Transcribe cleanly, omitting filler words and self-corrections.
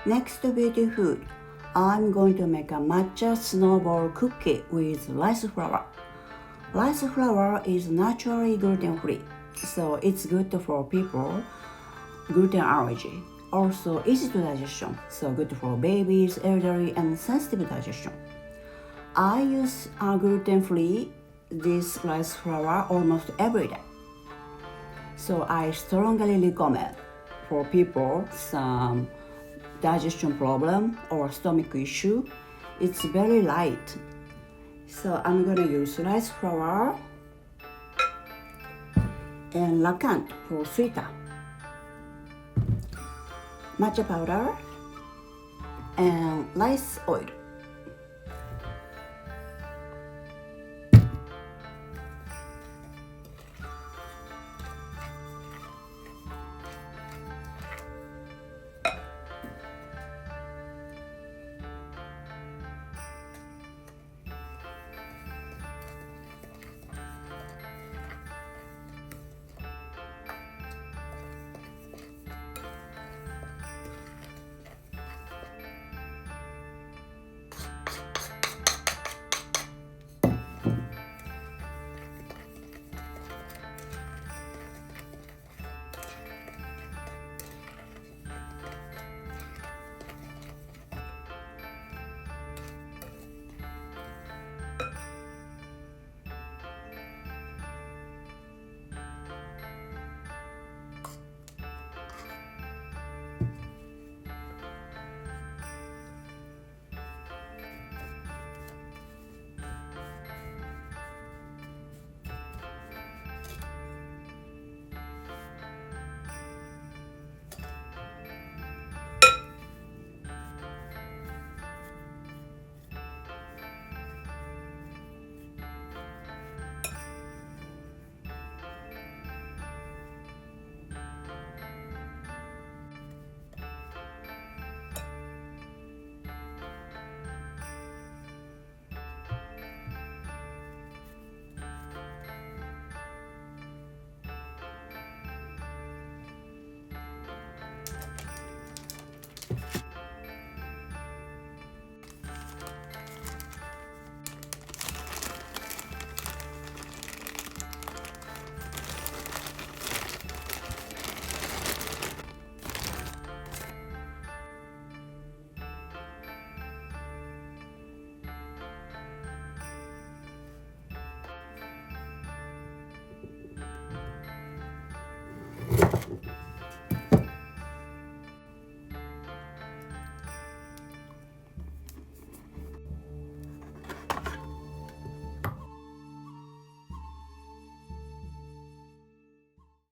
Next beauty food. I'm going to make a matcha snowball cookie with rice flour. Rice flour is naturally gluten-free, so it's good for people gluten allergy. Also easy to digestion, so good for babies, elderly, and sensitive digestion. I use gluten-free this rice flour almost every day. So I strongly recommend for people some digestion problem or stomach issue. It's very light. So I'm gonna use rice flour and Lakanto for sweeter, matcha powder, and rice oil.